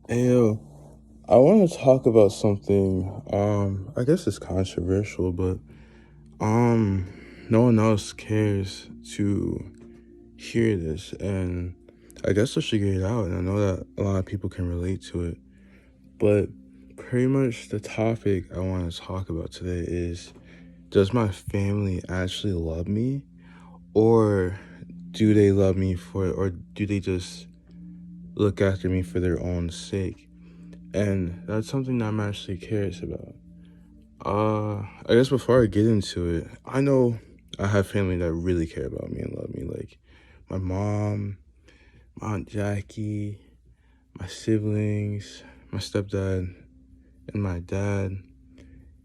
Hey yo, I want to talk about something. I guess it's controversial, but um, no one else cares to hear this, and I guess I should get it out. And I know that a lot of people can relate to it, but pretty much the topic I want to talk about today is: does my family actually love me, or do they love me or do they just look after me for their own sake? And that's something that I'm actually curious about. I guess before I get into it, I know I have family that really care about me and love me. Like my mom, my aunt Jackie, my siblings, my stepdad, and my dad,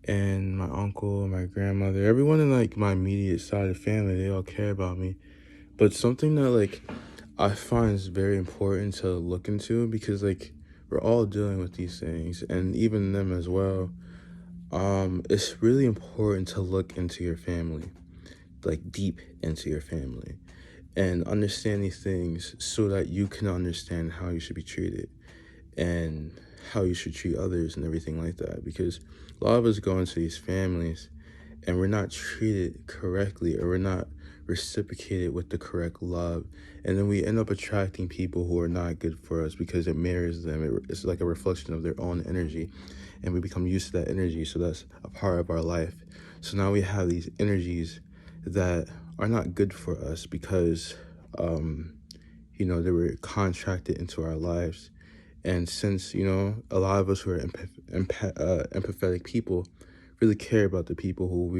and my uncle, my grandmother. Everyone in like my immediate side of the family, they all care about me. But something that like I find is very important to look into because like we're all dealing with these things, and even them as well. It's really important to look into your family, like deep into your family, and understand these things so that you can understand how you should be treated and how you should treat others and everything like that. Because a lot of us go into these families and we're not treated correctly, or we're not reciprocated with the correct love, and then we end up attracting people who are not good for us because it mirrors them. It's like a reflection of their own energy, and we become used to that energy, so that's a part of our life. So now we have these energies that are not good for us because they were contracted into our lives. And since a lot of us who are empathetic people really care about the people who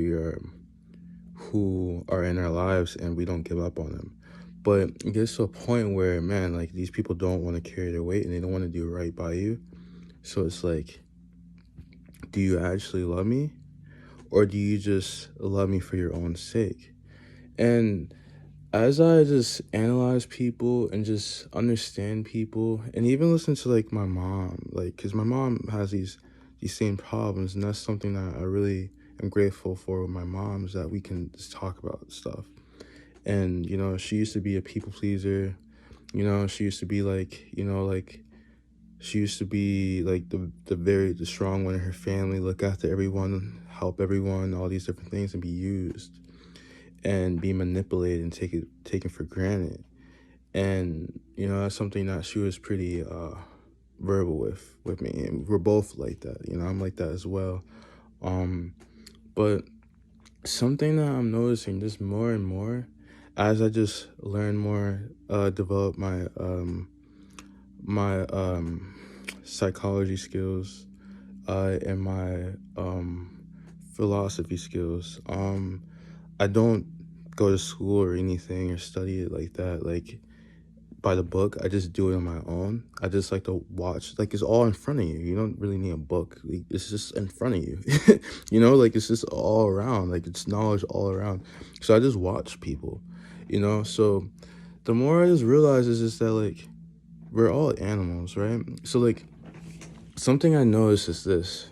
are in our lives, and we don't give up on them. But it gets to a point where, man, like these people don't want to carry their weight and they don't want to do right by you. So it's like, do you actually love me, or do you just love me for your own sake? And as I just analyze people and just understand people, and even listen to like my mom, like, because my mom has these same problems, and that's something that I really am grateful for with my mom, is that we can just talk about stuff. And she used to be a people pleaser. She used to be like she used to be like the strong one in her family, look after everyone, help everyone, all these different things, and be used and be manipulated and taken for granted. And that's something that she was pretty verbal with me, and we're both like that. I'm like that as well. um but something that I'm noticing just more and more as I just learn more, develop my psychology skills, and my philosophy skills. I don't go to school or anything or study it like that, like by the book. I just do it on my own. I just like to watch. Like, it's all in front of you. You don't really need a book. Like, it's just in front of you. Like it's just all around. Like, it's knowledge all around. So I just watch people. So the more I just realize is just that, like, we're all animals, right? So like, something I notice is this: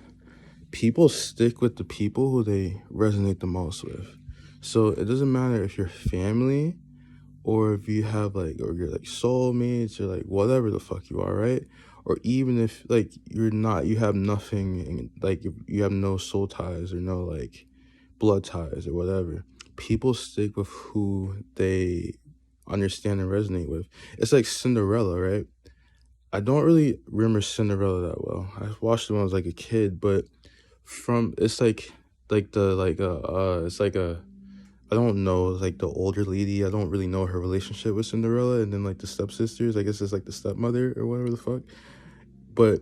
people stick with the people who they resonate the most with. So it doesn't matter if you're family, or if you have like, or you're like soulmates, or like whatever the fuck you are, right? Or even if like you're not, you have nothing, and like you have no soul ties or no like blood ties or whatever. People stick with who they understand and resonate with. It's like Cinderella, right? I don't really remember Cinderella that well. I watched it when I was like a kid, but from it's like the like it's like a, I don't know, like the older lady. I don't really know her relationship with Cinderella, and then like the stepsisters. I guess it's like the stepmother or whatever the fuck. But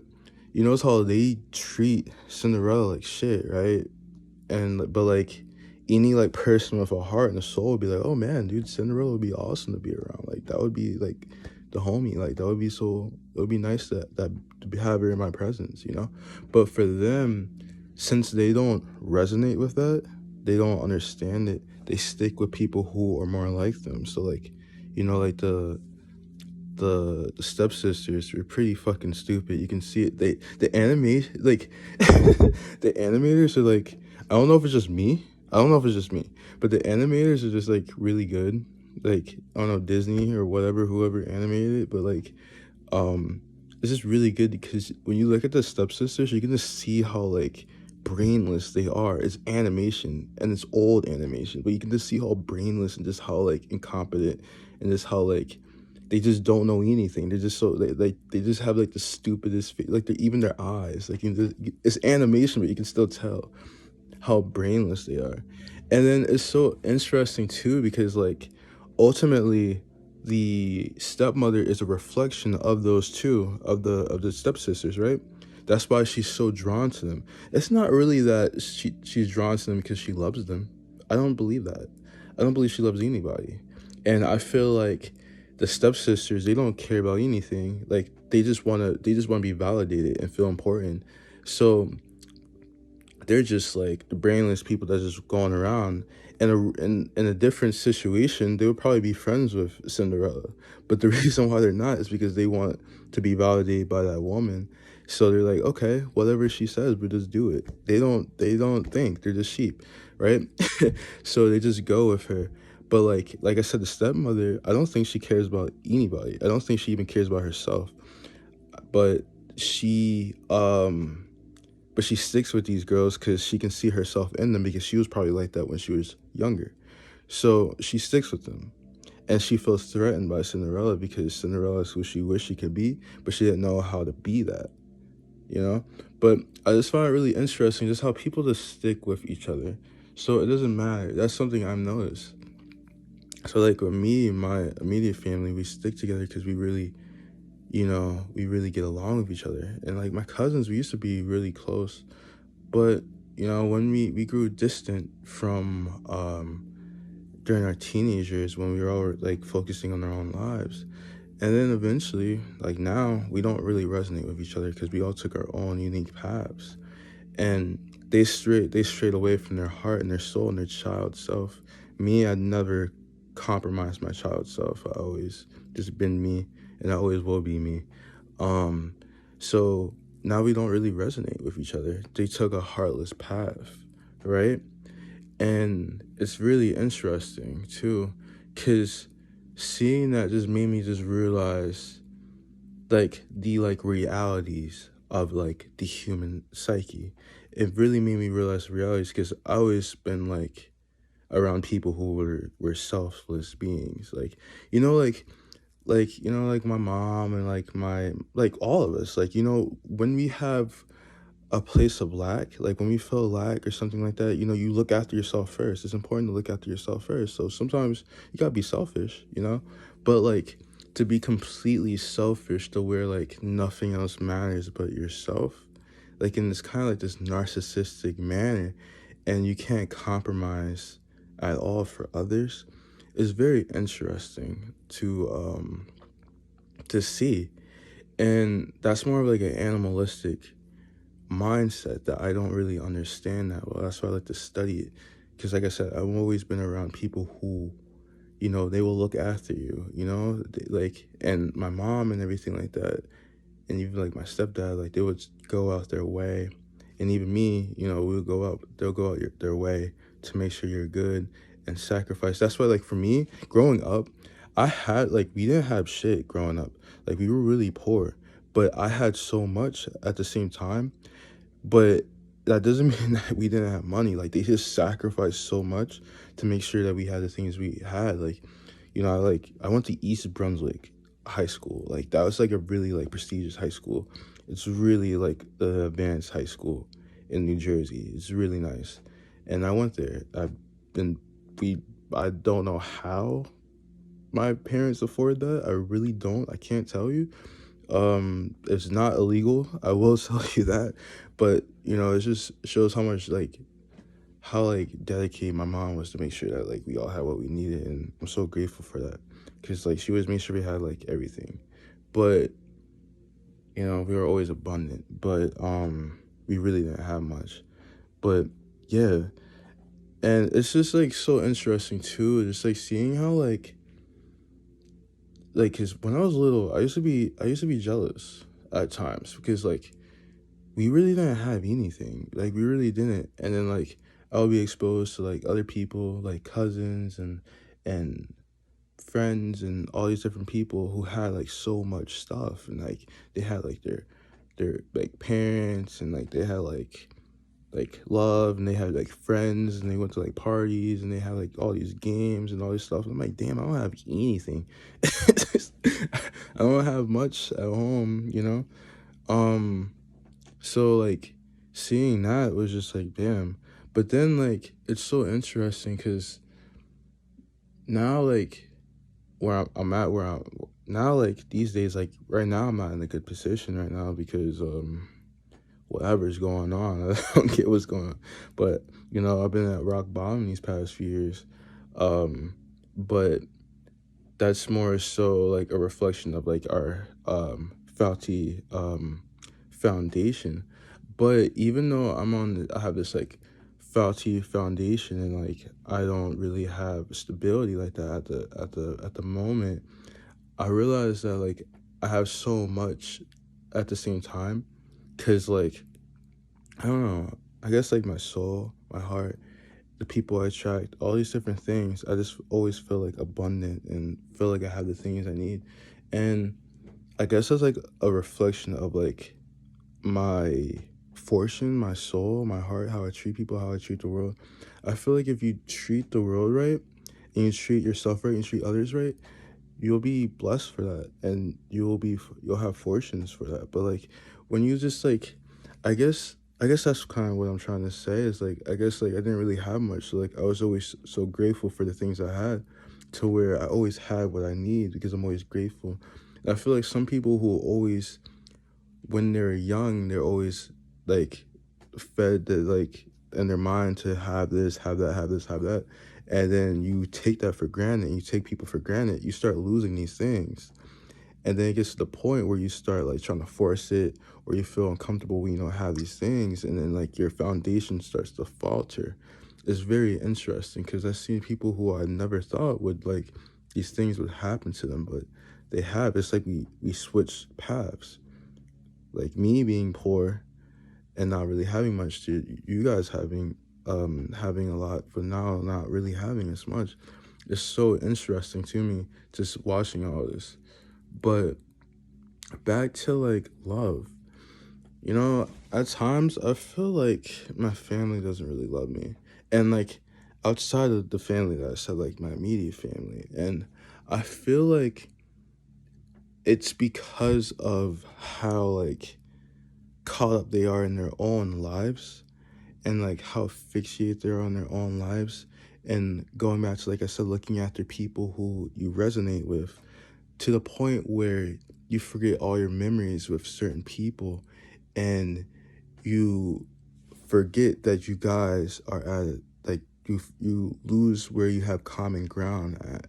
you notice how they treat Cinderella like shit, right? And but like any like person with a heart and a soul would be like, oh man, dude, Cinderella would be awesome to be around. Like that would be like the homie. Like that would be so. It would be nice to have her in my presence. But for them, since they don't resonate with that, they don't understand it. They stick with people who are more like them. So like, like the stepsisters were pretty fucking stupid. You can see it. The animation, like the animators are like, I don't know if it's just me. I don't know if it's just me, but the animators are just like really good. Like, I don't know, Disney or whatever, whoever animated it, but like, um it's just really good because when you look at the stepsisters, you can just see how like brainless they are. It's animation and it's old animation, but you can just see how brainless and just how like incompetent and just how like they just don't know anything. They're just so they just have like the stupidest like even their eyes like it's animation, but you can still tell how brainless they are. And then it's so interesting too because like ultimately the stepmother is a reflection of those two of the stepsisters, right? That's why she's so drawn to them. It's not really that she's drawn to them because she loves them. I don't believe that. I don't believe she loves anybody. And I feel like the stepsisters, they don't care about anything. Like they just wanna be validated and feel important. So they're just like the brainless people that's just going around. In a different situation, they would probably be friends with Cinderella. But the reason why they're not is because they want to be validated by that woman. So they're like, okay, whatever she says, we just do it. They don't think. They're just sheep, right? So they just go with her. But like I said, the stepmother, I don't think she cares about anybody. I don't think she even cares about herself. But she she sticks with these girls because she can see herself in them because she was probably like that when she was younger. So she sticks with them. And she feels threatened by Cinderella because Cinderella is who she wished she could be, but she didn't know how to be that, you know? But I just find it really interesting just how people just stick with each other. So it doesn't matter. That's something I've noticed. So like with me and my immediate family, we stick together because we really get along with each other. And like my cousins, we used to be really close. But when we grew distant from during our teenage years when we were all like focusing on our own lives, and then eventually, like now, we don't really resonate with each other because we all took our own unique paths, and they strayed away from their heart and their soul and their child self. Me, I never compromised my child self. I always just been me, and I always will be me. Um, so now we don't really resonate with each other. They took a heartless path, right? And it's really interesting too, because seeing that just made me just realize like the like realities of like the human psyche. It really made me realize the realities because I always been like around people who were selfless beings. Like, you know, like my mom and like my like all of us. Like, when we have a place of lack, like when we feel lack or something like that, you look after yourself first. It's important to look after yourself first. So sometimes you gotta be selfish. But like to be completely selfish to where like nothing else matters but yourself, like in this kind of like this narcissistic manner, and you can't compromise at all for others, is very interesting to see. And that's more of like an animalistic mindset that I don't really understand that well. That's why I like to study it. Because, like I said, I've always been around people who, they will look after you, and my mom and everything like that. And even like my stepdad, like they would go out their way. And even me, they'll go out their way to make sure you're good and sacrifice. That's why, like, for me, growing up, we didn't have shit growing up. Like, we were really poor, but I had so much at the same time, but that doesn't mean that we didn't have money. Like they just sacrificed so much to make sure that we had the things we had. Like, I went to East Brunswick High School. Like that was like a really like prestigious high school. It's really like the advanced high school in New Jersey. It's really nice. And I went there. Been we I don't know how my parents afford that. I really don't. I can't tell you. It's not illegal, I will tell you that. But it just shows how much like how like dedicated my mom was to make sure that like we all had what we needed, and I'm so grateful for that because like she always made sure we had like everything. But we were always abundant, but we really didn't have much. But yeah, and it's just like so interesting too, just like seeing how because when I was little, I used to be jealous at times because like we really didn't have anything, like we really didn't. And then like I would be exposed to like other people, like cousins and friends and all these different people who had like so much stuff, and like they had like their like parents, and like they had like love, and they had like friends, and they went to like parties, and they had like all these games and all this stuff. I'm like, damn, I don't have anything. I don't have much at home, you know. So like seeing that was just like, damn. But then like it's so interesting because now like I'm at, where I'm now, like these days, like right now I'm not in a good position right now because whatever's going on. I don't get what's going on. But, I've been at rock bottom these past few years. But that's more so like a reflection of like our faulty foundation. But even though I have this like faulty foundation, and like I don't really have stability like that at the moment, I realize that like I have so much at the same time, because like I don't know. I guess like my soul, my heart, the people I attract, all these different things, I just always feel like abundant and feel like I have the things I need. And I guess that's like a reflection of like my fortune, my soul, my heart, how I treat people, how I treat the world. I feel like if you treat the world right, and you treat yourself right, and you treat others right, you'll be blessed for that, and you'll have fortunes for that. But like when you just like, I guess that's kind of what I'm trying to say, is like, I guess like I didn't really have much, so like I was always so grateful for the things I had, to where I always had what I need because I'm always grateful. And I feel like some people who always, when they're young, they're always like fed that, like in their mind, to have this, have that, have this, have that, and then you take that for granted, and you take people for granted, you start losing these things. And then it gets to the point where you start like trying to force it, or you feel uncomfortable when you don't have these things, and then like your foundation starts to falter. It's very interesting because I've seen people who I never thought would like these things would happen to them, but they have. It's like we switch paths. Like me being poor and not really having much, to you guys having a lot, but now not really having as much. It's so interesting to me just watching all this. But back to like love. At times I feel like my family doesn't really love me. And like outside of the family that I said, like my immediate family. And I feel like it's because of how like caught up they are in their own lives, and like how fixated they are on their own lives, and going back to, like I said, looking after people who you resonate with, to the point where you forget all your memories with certain people, and you forget that you guys are at, like, you lose where you have common ground at,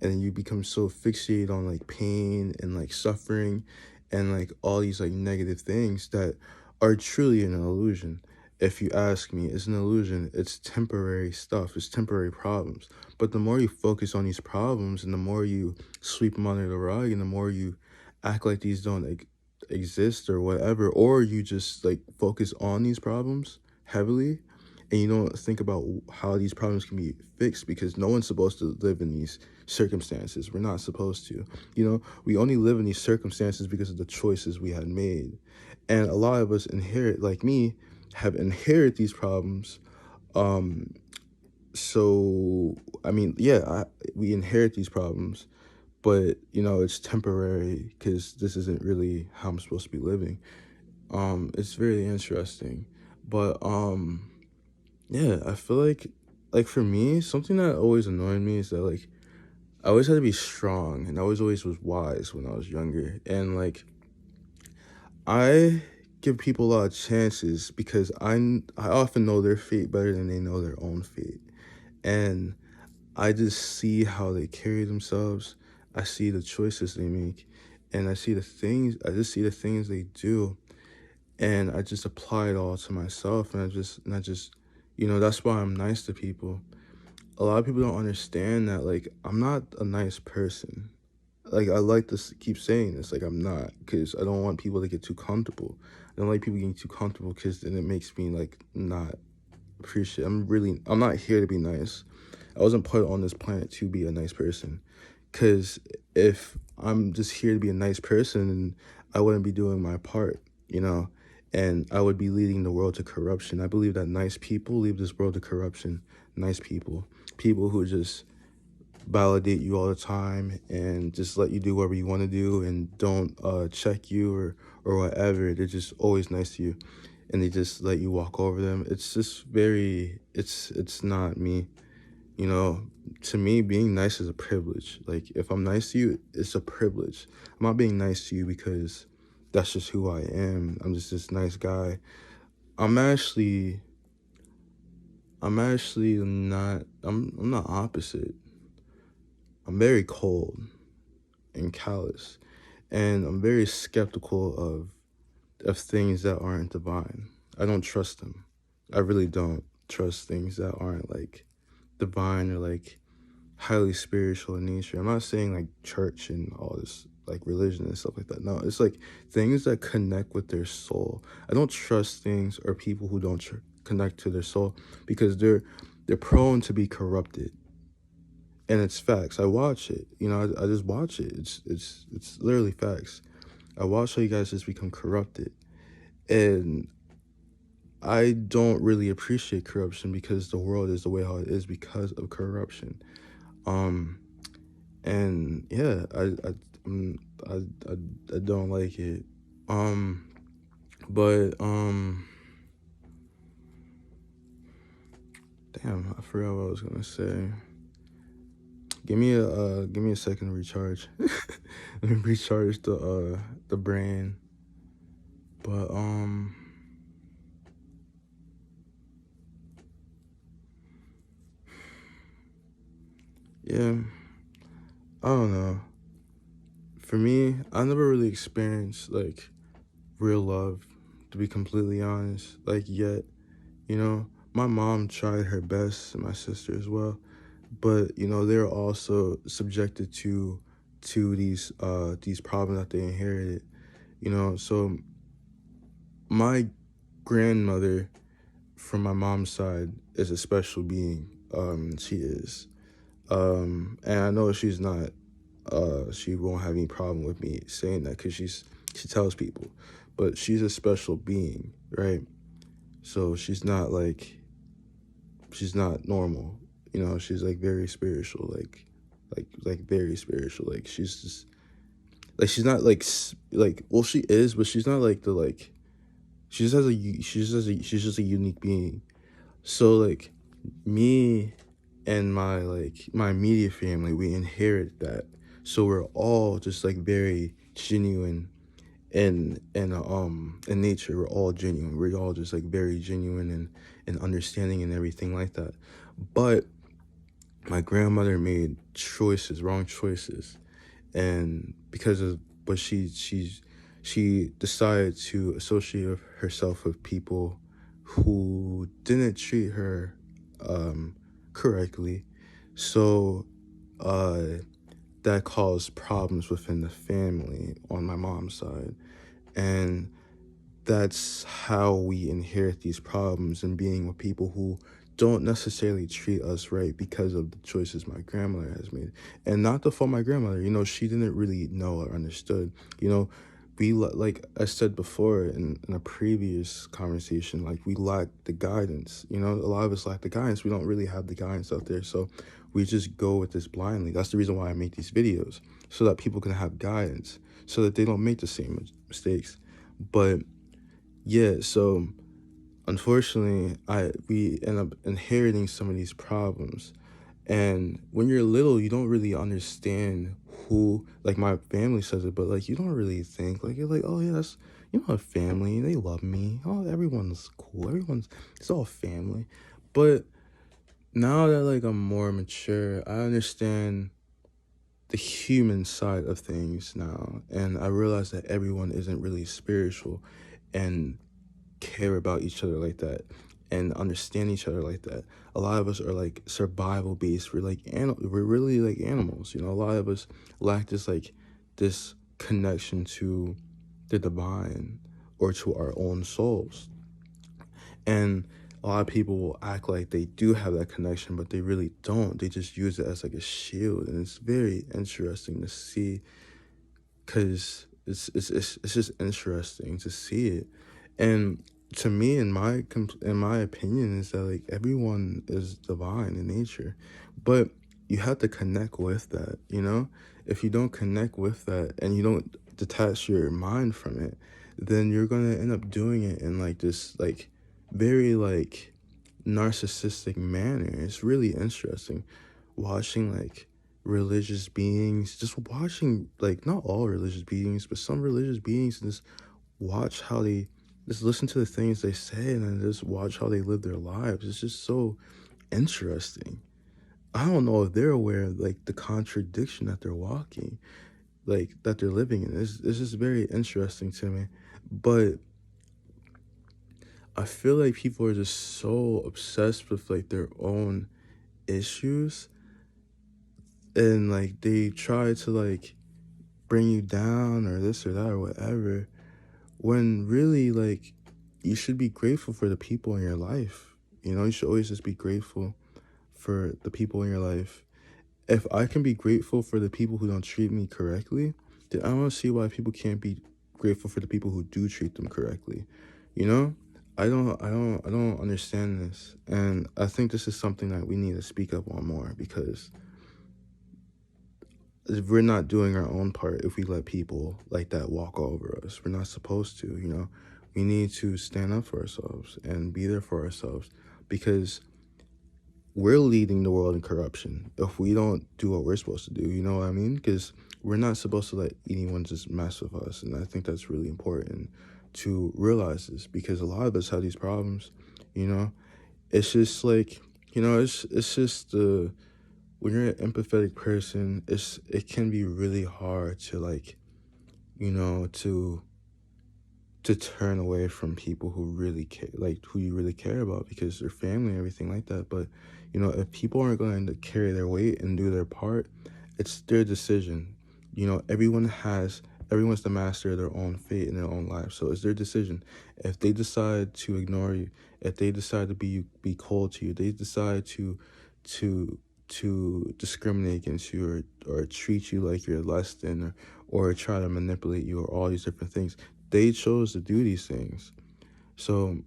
and you become so fixated on like pain and like suffering and like all these like negative things that are truly an illusion. If you ask me, it's an illusion. It's temporary stuff. It's temporary problems. But the more you focus on these problems, and the more you sweep them under the rug, and the more you act like these don't exist or whatever, or you just like focus on these problems heavily, and you don't think about how these problems can be fixed, because no one's supposed to live in these circumstances. We're not supposed to. We only live in these circumstances because of the choices we had made. And a lot of us inherit, like me, have inherited these problems. Um, so, I mean, yeah, we inherit these problems, but, it's temporary because this isn't really how I'm supposed to be living. It's very interesting. But, yeah, I feel like for me, something that always annoyed me is that, like, I always had to be strong, and I always was wise when I was younger. And, like, I give people a lot of chances because I often know their fate better than they know their own fate. And I just see how they carry themselves. I see the choices they make, and I just see the things they do, and I just apply it all to myself, and I just, that's why I'm nice to people. A lot of people don't understand that, like, I'm not a nice person. Like, I like to keep saying this, like, I'm not, because I don't want people to get too comfortable. I don't like people getting too comfortable, because then it makes me, like, not appreciate. I'm not here to be nice. I wasn't put on this planet to be a nice person, Because if I'm just here to be a nice person, I wouldn't be doing my part, you know, and I would be leading the world to corruption. I believe that nice people lead this world to corruption. Nice people, people who just validate you all the time and just let you do whatever you want to do and don't check you or whatever. They're just always nice to you, and they just let you walk over them. It's just very, it's not me. You know, to me, being nice is a privilege. Like, if I'm nice to you, it's a privilege. I'm not being nice to you because that's just who I am. I'm just this nice guy. I'm actually, I'm not opposite. I'm very cold and callous, and I'm very skeptical of things that aren't divine. I don't trust them. I really don't trust things that aren't like divine or like highly spiritual in nature. I'm not saying like church and all this like religion and stuff like that. No, it's like things that connect with their soul. I don't trust things or people who don't connect to their soul because they're prone to be corrupted. And it's facts. I watch it. You know, I just watch it. It's literally facts. I watch how you guys just become corrupted. And I don't really appreciate corruption because the world is the way how it is because of corruption. Um, and yeah, mm, I don't like it. Um, but damn, I forgot what I was gonna say. Give me a second to recharge. Let me recharge the brain. But yeah, I don't know. For me, I never really experienced like real love, to be completely honest. Like yet, you know, my mom tried her best, and my sister as well. But you know, they're also subjected to these problems that they inherited. You know, so my grandmother from my mom's side is a special being. She is. And I know she's not. She won't have any problem with me saying that because she tells people, but she's a special being, right? So she's not normal. You know, she's like very spiritual, like very spiritual. Like she's just like she's not like well she is, but she's not like the like she just has a she's just a unique being. So like me and my immediate family, we inherit that. So we're all just like very genuine in nature. We're all genuine. We're all just like very genuine and understanding and everything like that. But my grandmother made choices, wrong choices, and because of but she decided to associate herself with people who didn't treat her correctly. So uh that caused problems within the family on my mom's side, and that's how we inherit these problems and being with people who don't necessarily treat us right because of the choices my grandmother has made. And not to fault my grandmother, you know, she didn't really know or understood. You know, like I said before in a previous conversation, like we lack the guidance. You know, a lot of us lack the guidance. We don't really have the guidance out there, so we just go with this blindly. That's the reason why I make these videos, so that people can have guidance, so that they don't make the same mistakes. But yeah, so unfortunately, we end up inheriting some of these problems. And when you're little, you don't really understand who, like my family says it, but like you don't really think like you're like, oh yeah, that's you know a family, they love me. Oh, everyone's cool. It's all family. But now that like I'm more mature, I understand the human side of things now, and I realize that everyone isn't really spiritual and care about each other like that and understand each other like that. A lot of us are like survival based. We're really like animals. You know, a lot of us lack this connection to the divine or to our own souls. And a lot of people will act like they do have that connection, but they really don't. They just use it as like a shield, and it's very interesting to see because it's just interesting to see it. And to me, in my opinion, is that like everyone is divine in nature, but you have to connect with that. You know, if you don't connect with that and you don't detach your mind from it, then you're gonna end up doing it in like this like very like narcissistic manner. It's really interesting watching like religious beings, just watching like not all religious beings, but some religious beings, and just watch how they just listen to the things they say and then just watch how they live their lives. It's just so interesting. I don't know if they're aware of like the contradiction that they're walking, like that they're living in. It's just very interesting to me. But I feel like people are just so obsessed with like their own issues, and like they try to like bring you down or this or that or whatever, when really like you should be grateful for the people in your life. You know, you should always just be grateful for the people in your life. If I can be grateful for the people who don't treat me correctly, then I don't see why people can't be grateful for the people who do treat them correctly. You know? I don't understand this. And I think this is something that we need to speak up on more, because we're not doing our own part if we let people like that walk over us. We're not supposed to, you know. We need to stand up for ourselves and be there for ourselves, because we're leading the world in corruption if we don't do what we're supposed to do, you know what I mean? Because we're not supposed to let anyone just mess with us. And I think that's really important to realize this, because a lot of us have these problems, you know. It's just like, you know, it's just the when you're an empathetic person, it can be really hard to like, you know, to turn away from people who really care, like who you really care about, because they're family and everything like that. But you know, if people aren't going to carry their weight and do their part, it's their decision. You know, everyone's the master of their own fate in their own life. So it's their decision. If they decide to ignore you, if they decide to be cold to you, they decide to discriminate against you, or treat you like you're less than, or try to manipulate you, or all these different things. They chose to do these things. So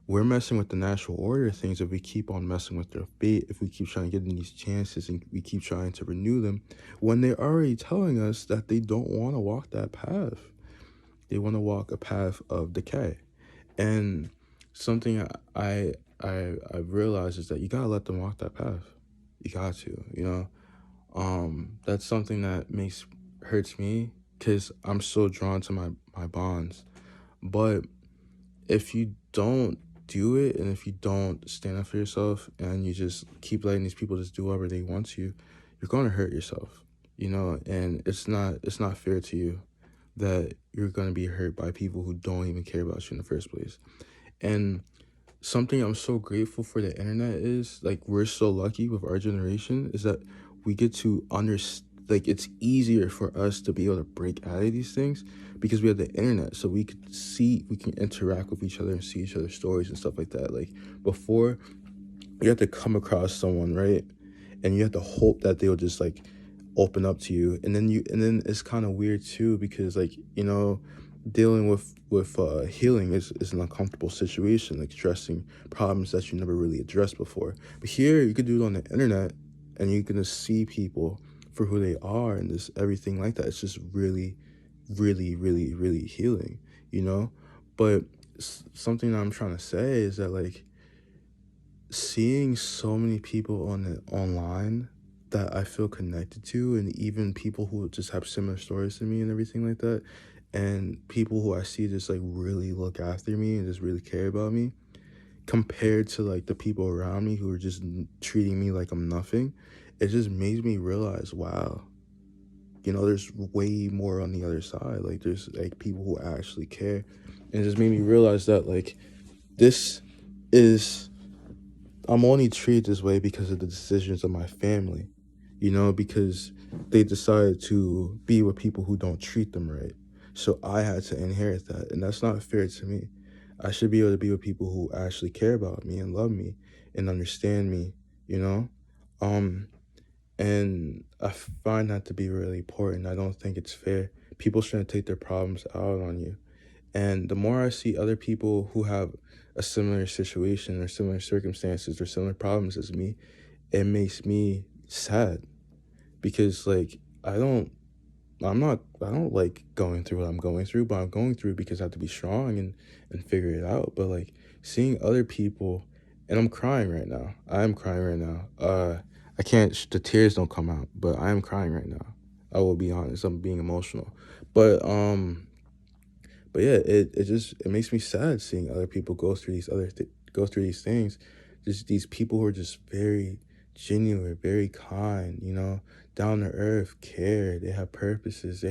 we're messing with the natural order of things if we keep on messing with their fate, if we keep trying to give them these chances and we keep trying to renew them, when they're already telling us that they don't want to walk that path. They want to walk a path of decay. And something I've realized is that you gotta let them walk that path. You got to, you know. That's something that hurts me, because I'm so drawn to my bonds. But if you don't do it, and if you don't stand up for yourself, and you just keep letting these people just do whatever they want to, you're going to hurt yourself, you know. And it's not fair to you that you're going to be hurt by people who don't even care about you in the first place. And something I'm so grateful for the internet is, like, we're so lucky with our generation, is that we get to understand, like, it's easier for us to be able to break out of these things because we have the internet. So we can interact with each other and see each other's stories and stuff like that. Like, before, you have to come across someone, right? And you have to hope that they'll just like open up to you. And then it's kind of weird too, because like, you know, dealing with healing is an uncomfortable situation, like addressing problems that you never really addressed before. But here you could do it on the internet, and you can just see people for who they are, and just everything like that. It's just really, really, really, really healing, you know. But something that I'm trying to say is that, like, seeing so many people online that I feel connected to, and even people who just have similar stories to me and everything like that, and people who I see just like really look after me and just really care about me, compared to like the people around me who are just treating me like I'm nothing, it just makes me realize, wow, you know, there's way more on the other side. Like, there's like people who actually care. And it just made me realize that, like, this is I'm only treated this way because of the decisions of my family, you know, because they decided to be with people who don't treat them right. So I had to inherit that, and that's not fair to me. I should be able to be with people who actually care about me and love me and understand me, you know? Um, and I find that to be really important. I don't think it's fair. People shouldn't take their problems out on you. And the more I see other people who have a similar situation or similar circumstances or similar problems as me, it makes me sad because like I don't like going through what I'm going through, but I'm going through because I have to be strong and figure it out. But like seeing other people, and I'm crying right now. I am crying right now. I can't. The tears don't come out, but I am crying right now. I will be honest. I'm being emotional, but but yeah, it makes me sad seeing other people go through these things. Just these people who are just very genuine, very kind, down to earth, care. They have purposes.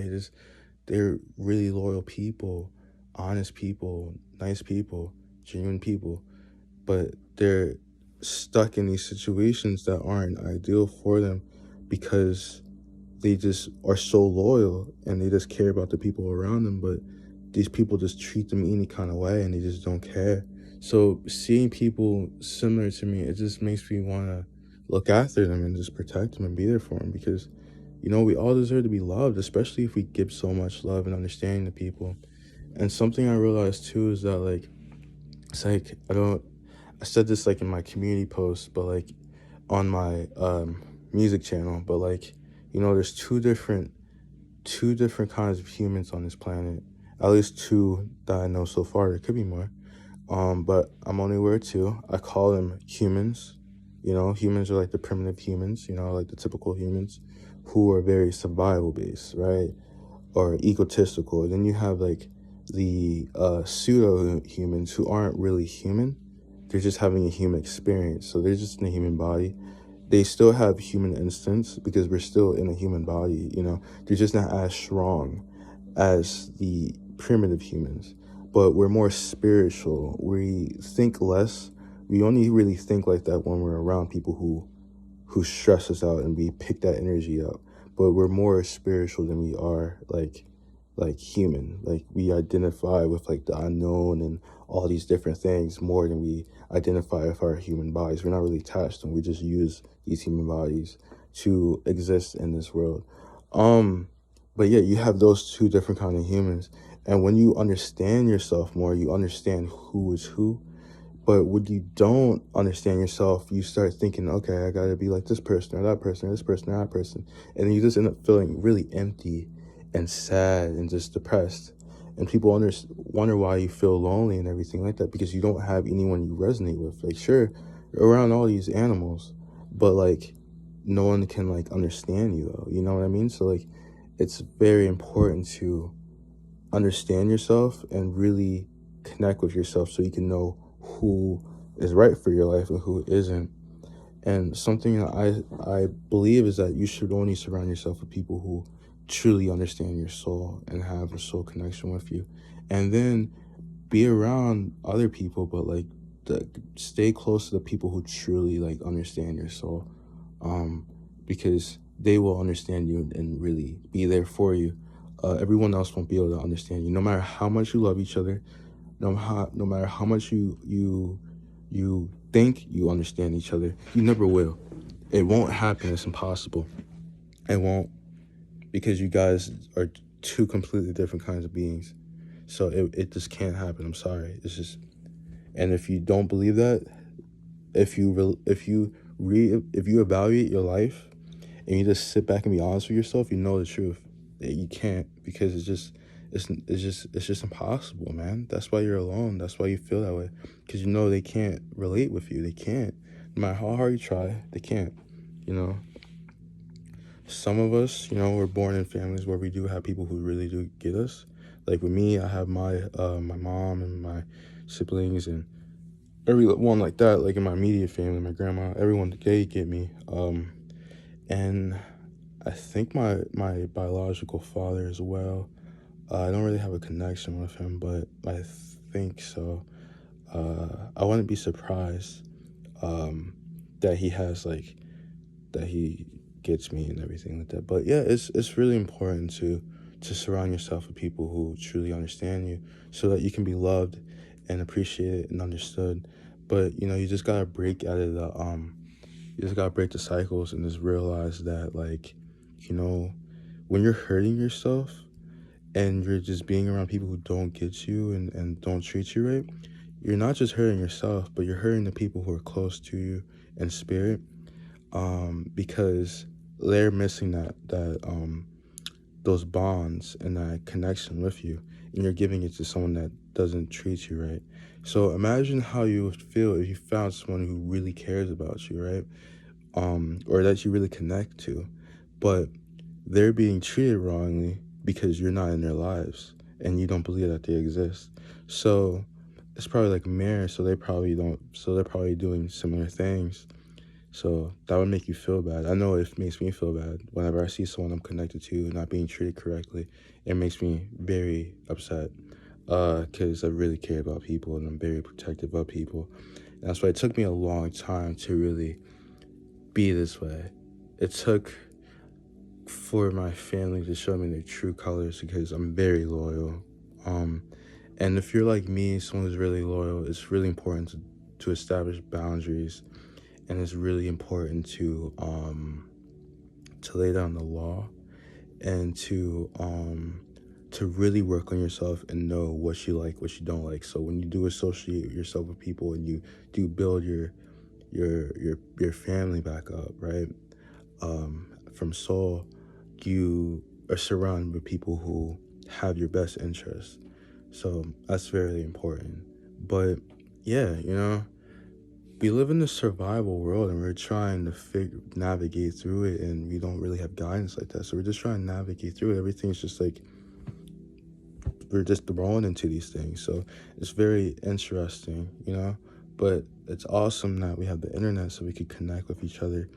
They're really loyal people, honest people, nice people, genuine people. But they're stuck in these situations that aren't ideal for them because they just are so loyal and they just care about the people around them, but these people just treat them any kind of way and they just don't care. So seeing people similar to me, it just makes me want to look after them and just protect them and be there for them because we all deserve to be loved, especially if we give so much love and understanding to people. And something I realized too is that like it's like I said this like in my community post, but like on my music channel, but like there's two different kinds of humans on this planet. At least two that I know so far. There could be more. But I'm only aware of two. I call them humans. Humans are like the primitive humans, like the typical humans who are very survival based, right? Or egotistical. And then you have like the pseudo humans who aren't really human. They're just having a human experience. So they're just in a human body. They still have human instincts because we're still in a human body, they're just not as strong as the primitive humans, but we're more spiritual. We think less. We only really think like that when we're around people who stress us out and we pick that energy up. But we're more spiritual than we are like human. Like we identify with like the unknown and all these different things more than we identify with our human bodies. We're not really attached and we just use these human bodies to exist in this world. Um but yeah, you have those two different kind of humans. And when you understand yourself more, you understand who is who. But when you don't understand yourself, you start thinking, okay, I gotta be like this person or that person or this person or that person. And then you just end up feeling really empty and sad and just depressed. And people wonder why you feel lonely and everything like that because you don't have anyone you resonate with. Like, sure, you're around all these animals, but like, no one can like understand you though. You know what I mean? So like, it's very important to understand yourself and really connect with yourself so you can know who is right for your life and who isn't. And something that I believe is that you should only surround yourself with people who truly understand your soul and have a soul connection with you. And then be around other people, but like stay close to the people who truly like understand your soul. Because they will understand you and really be there for you. Everyone else won't be able to understand you, no matter how much you love each other, no matter how much you think you understand each other. You never will. It won't happen. It's impossible. It won't, because you guys are two completely different kinds of beings. So it just can't happen. I'm sorry. It's just, and if you don't believe that, if you evaluate your life and you just sit back and be honest with yourself, you know the truth. That you can't, because it's just impossible, man. That's why you're alone. That's why you feel that way, because they can't relate with you. They can't. No matter how hard you try, they can't. You know, some of us, we're born in families where we do have people who really do get us. Like with me, I have my mom and my siblings and everyone like that. Like in my immediate family, my grandma, everyone, they get me. And I think my biological father as well. I don't really have a connection with him, but I think so. I wouldn't be surprised that he has that he gets me and everything like that. But yeah, it's really important to surround yourself with people who truly understand you, so that you can be loved and appreciated and understood. But you just gotta break out of You just gotta break the cycles and just realize that, like, you know, when you're hurting yourself and you're just being around people who don't get you and don't treat you right, you're not just hurting yourself, but you're hurting the people who are close to you in spirit, because they're missing that those bonds and that connection with you, and you're giving it to someone that doesn't treat you right. So imagine how you would feel if you found someone who really cares about you, right? Or that you really connect to, but they're being treated wrongly because you're not in their lives and you don't believe that they exist. So it's probably like mirror, so they probably don't, so they're probably doing similar things. So that would make you feel bad. I know it makes me feel bad whenever I see someone I'm connected to not being treated correctly. It makes me very upset, because I really care about people and I'm very protective of people. And that's why it took me a long time to really be this way. It took for my family to show me their true colors because I'm very loyal. And if you're like me, someone who's really loyal, it's really important to establish boundaries, and it's really important to lay down the law and to really work on yourself and know what you like, what you don't like. So when you do associate yourself with people and you do build your family back up, right? From soul, you are surrounded with people who have your best interests. So that's very important. But yeah, we live in a survival world and we're trying to navigate through it, and we don't really have guidance like that. So we're just trying to navigate through it. Everything's just like we're just thrown into these things. So it's very interesting, but it's awesome that we have the internet so we could connect with each other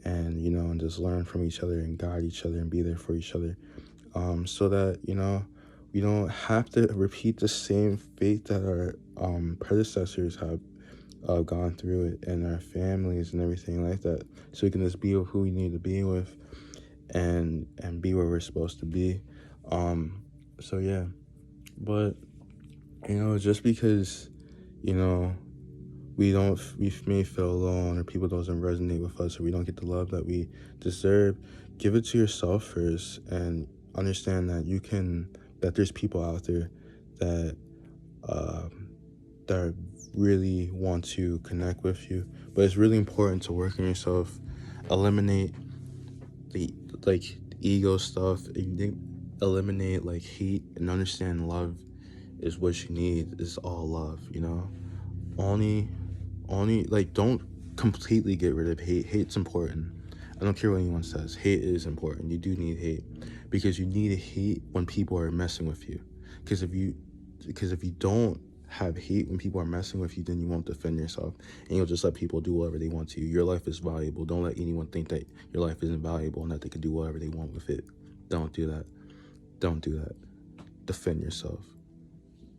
and, and just learn from each other and guide each other and be there for each other. So that, we don't have to repeat the same fate that our predecessors have gone through it and our families and everything like that. So we can just be who we need to be with and be where we're supposed to be. So yeah, but just because we may feel alone or people doesn't resonate with us or we don't get the love that we deserve, give it to yourself first and understand that there's people out there that that really want to connect with you. But it's really important to work on yourself, eliminate the ego stuff, eliminate hate, and understand love is what you need. Is all love, only don't completely get rid of hate. Hate's important. I don't care what anyone says. Hate is important. You do need hate because you need hate when people are messing with you. Because if you don't have hate when people are messing with you, then you won't defend yourself and you'll just let people do whatever they want to you. Your life is valuable. Don't let anyone think that your life isn't valuable and that they can do whatever they want with it. Don't do that. Don't do that. Defend yourself.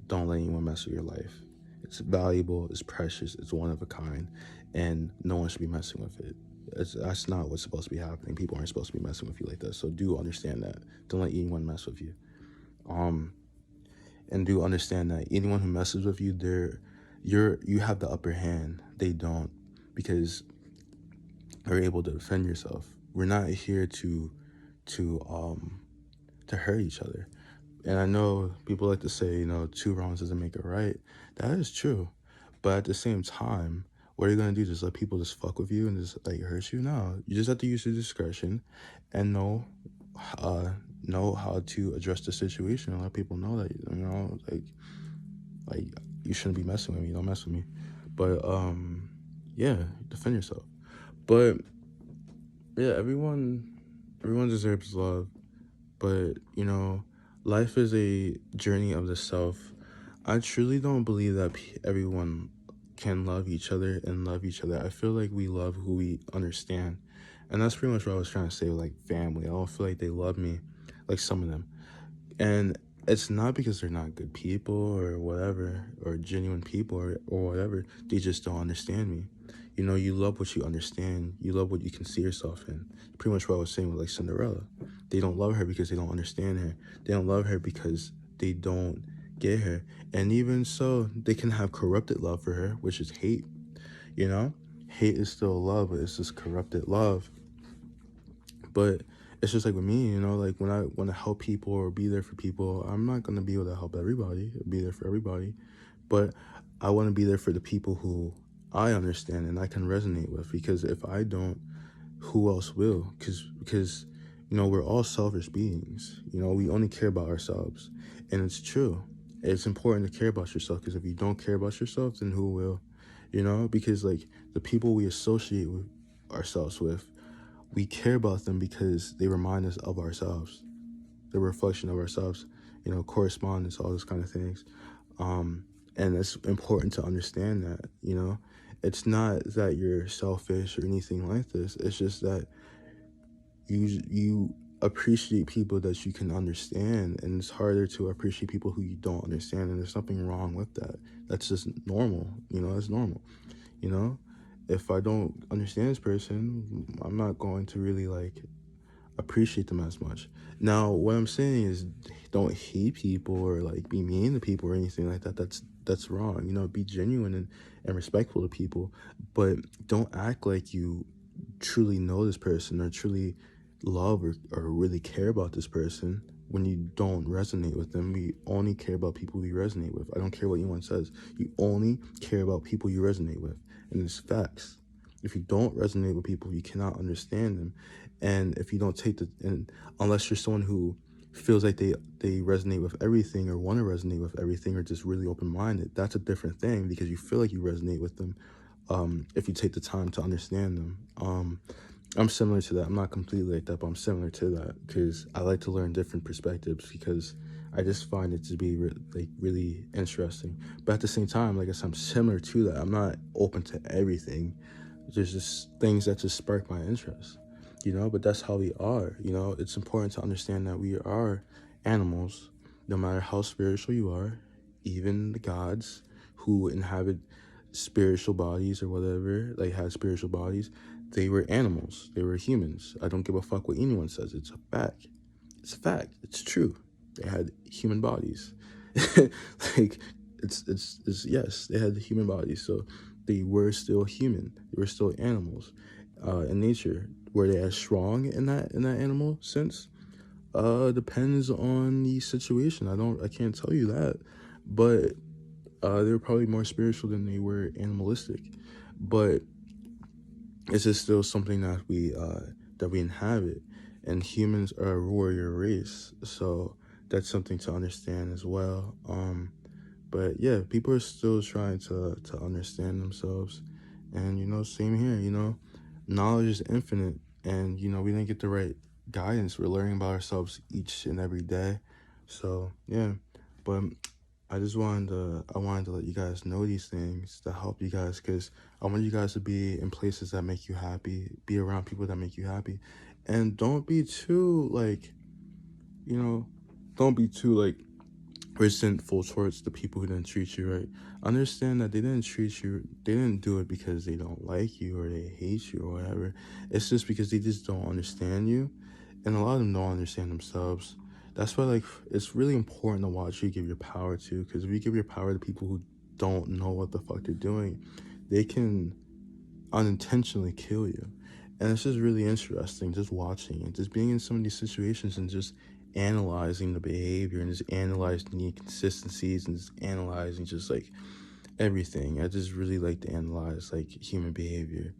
Don't let anyone mess with your life. It's valuable, it's precious, it's one of a kind, and no one should be messing with it. That's not what's supposed to be happening. People aren't supposed to be messing with you like that. So do understand that. Don't let anyone mess with you. And do understand that anyone who messes with you, you have the upper hand. They don't, because they're able to defend yourself. We're not here to hurt each other. And I know people like to say, two wrongs doesn't make it right. That is true. But at the same time, what are you going to do? Just let people just fuck with you and just hurt you? No. You just have to use your discretion and know how to address the situation and let people know that, you shouldn't be messing with me. Don't mess with me. But, yeah, defend yourself. But, yeah, everyone deserves love. But, life is a journey of the self. I truly don't believe that everyone can love each other and love each other. I feel like we love who we understand. And that's pretty much what I was trying to say with family. I don't feel like they love me, like some of them. And it's not because they're not good people or whatever, or genuine people or whatever. They just don't understand me. You love what you understand. You love what you can see yourself in. Pretty much what I was saying with Cinderella. They don't love her because they don't understand her. They don't love her because they don't get her. And even so, they can have corrupted love for her, which is hate. hate is still love, but it's just corrupted love. But it's just like with me, you know, like when I want to help people or be there for people, I'm not going to be able to help everybody, be there for everybody, but I want to be there for the people who I understand and I can resonate with, because if I don't, who else will? Because you know, we're all selfish beings. You know, we only care about ourselves, and it's true. It's important to care about yourself, because if you don't care about yourself, then who will? You know, because like the people we associate with ourselves with, we care about them because they remind us of ourselves, the reflection of ourselves, you know, correspondence, all those kind of things. And it's important to understand that, you know, it's not that you're selfish or anything like this. It's just that you appreciate people that you can understand, and it's harder to appreciate people who you don't understand, and there's nothing wrong with that. That's just normal, you know, that's normal, you know. If I don't understand this person, I'm not going to really like appreciate them as much. Now, what I'm saying is, don't hate people or like be mean to people or anything like that. That's wrong. You know, be genuine and respectful to people, but don't act like you truly know this person or truly love or really care about this person when you don't resonate with them. We only care about people we resonate with. I don't care what anyone says. You only care about people you resonate with, and it's facts. If you don't resonate with people, you cannot understand them. And if you don't and unless you're someone who feels like they resonate with everything or want to resonate with everything or just really open-minded, that's a different thing, because you feel like you resonate with them if you take the time to understand them. I'm similar to that. I'm not completely like that, but I'm similar to that, because I like to learn different perspectives, because I just find it to be really interesting. But at the same time, like I said, I'm similar to that. I'm not open to everything. There's just things that just spark my interest, you know. But that's how we are, you know. It's important to understand that we are animals, no matter how spiritual you are. Even the gods who inhabit spiritual bodies or whatever, like had spiritual bodies, they were animals. They were humans. I don't give a fuck what anyone says. It's a fact. It's a fact. It's true. They had human bodies. Like it's yes, they had human bodies. So they were still human. They were still animals in nature. Were they as strong in that animal sense? Depends on the situation. I can't tell you that, but they were probably more spiritual than they were animalistic. But it's just still something that we inhabit, and humans are a warrior race, so that's something to understand as well. But yeah, people are still trying to understand themselves, and you know, same here. You know, knowledge is infinite, and you know, we didn't get the right guidance. We're learning about ourselves each and every day, so yeah. But I wanted to let you guys know these things to help you guys, because I want you guys to be in places that make you happy, be around people that make you happy, and don't be too like, you know, don't be too like resentful towards the people who didn't treat you right. Understand that they didn't do it because they don't like you or they hate you or whatever. It's just because they just don't understand you, and a lot of them don't understand themselves. That's why, like, it's really important to watch who you give your power to, because if you give your power to people who don't know what the fuck they're doing, they can unintentionally kill you. And it's just really interesting just watching and just being in some of these situations and just analyzing the behavior and just analyzing the inconsistencies and just analyzing just like everything. I just really like to analyze like human behavior,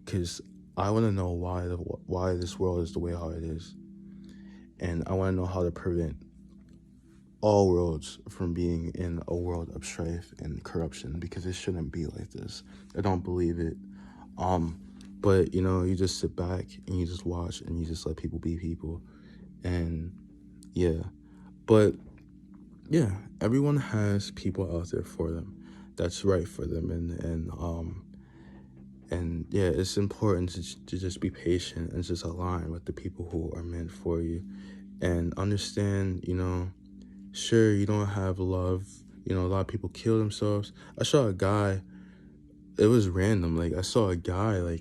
because I want to know why this world is the way how it is, and I want to know how to prevent all worlds from being in a world of strife and corruption, because it shouldn't be like this. I don't believe it. But you know, you just sit back and you just watch and you just let people be people, and yeah. But yeah, everyone has people out there for them that's right for them, and yeah, it's important to just be patient and just align with the people who are meant for you, and understand, you know, sure, you don't have love. You know, a lot of people kill themselves. I saw a guy, it was random, like I saw a guy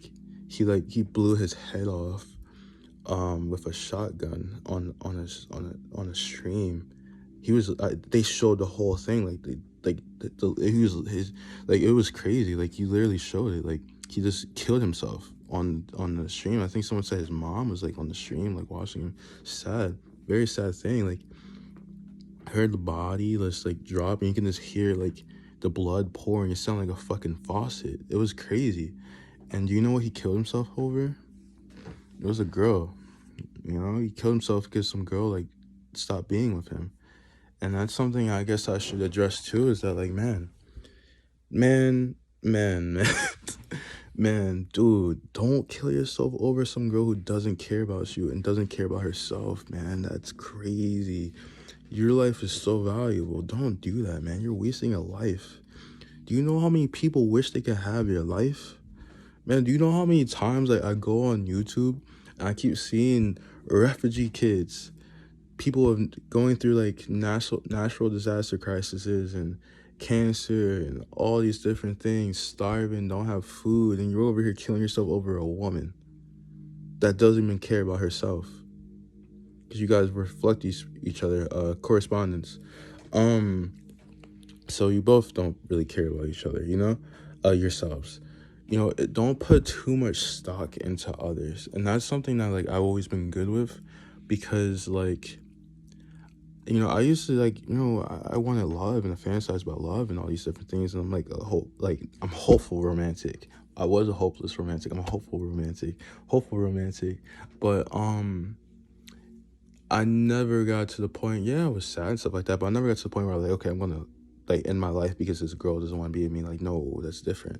he blew his head off with a shotgun on a stream. He was they showed the whole thing, like he was his, like it was crazy, like you literally showed it, like he just killed himself on the stream. I think someone said his mom was like on the stream, like watching him. Sad, very sad thing. Like, heard the body just like drop, and you can just hear like the blood pouring. It sounded like a fucking faucet. It was crazy. And do you know what he killed himself over? It was a girl. You know, he killed himself because some girl like stopped being with him. And that's something I guess I should address too, is that like, man, man, man, man, dude, don't kill yourself over some girl who doesn't care about you and doesn't care about herself, man. That's crazy. Your life is so valuable. Don't do that, man. You're wasting a life. Do you know how many people wish they could have your life? Man, do you know how many times like I go on YouTube and I keep seeing refugee kids, people going through like natural disaster crises and cancer and all these different things, starving, don't have food, and you're over here killing yourself over a woman that doesn't even care about herself, because you guys reflect each other, correspondence. So you both don't really care about each other, you know, yourselves. You know, don't put too much stock into others, and that's something that like I've always been good with, because like, you know, I used to like, you know, I wanted love and I fantasized about love and all these different things, and I'm like I'm hopeful romantic. I was a hopeless romantic. I'm a hopeful romantic, but I never got to the point. Yeah, I was sad and stuff like that, but I never got to the point where I was like, okay, I'm gonna like end my life because this girl doesn't want to be with me. Like, no, that's different.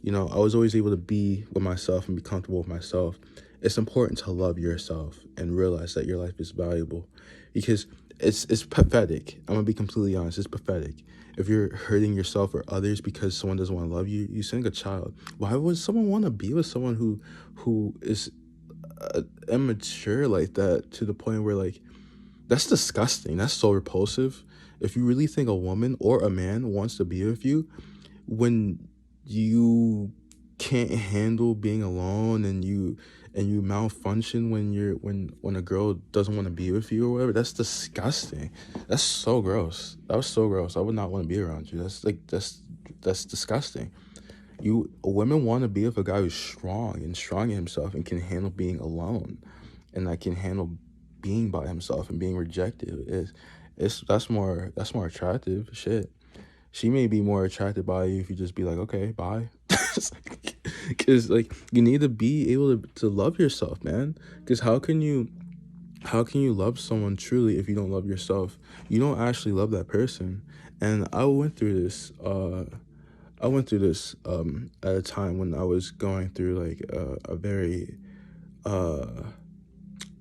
You know, I was always able to be with myself and be comfortable with myself. It's important to love yourself and realize that your life is valuable, because it's pathetic. I'm gonna be completely honest. It's pathetic. If you're hurting yourself or others because someone doesn't want to love you, you sound like a child. Why would someone want to be with someone who is immature like that, to the point where like, that's disgusting. That's so repulsive. If you really think a woman or a man wants to be with you, when you can't handle being alone and you malfunction when a girl doesn't want to be with you or whatever, that's disgusting. That's so gross. That was so gross. I would not want to be around you. That's disgusting. Women want to be with a guy who's strong in himself and can handle being alone, and that can handle being by himself and being rejected. That's more attractive. Shit. She may be more attracted by you if you just be like, okay, bye. Because like, you need to be able to love yourself, man. Because how can you love someone truly if you don't love yourself? You don't actually love that person. And I went through this at a time when I was going through like a very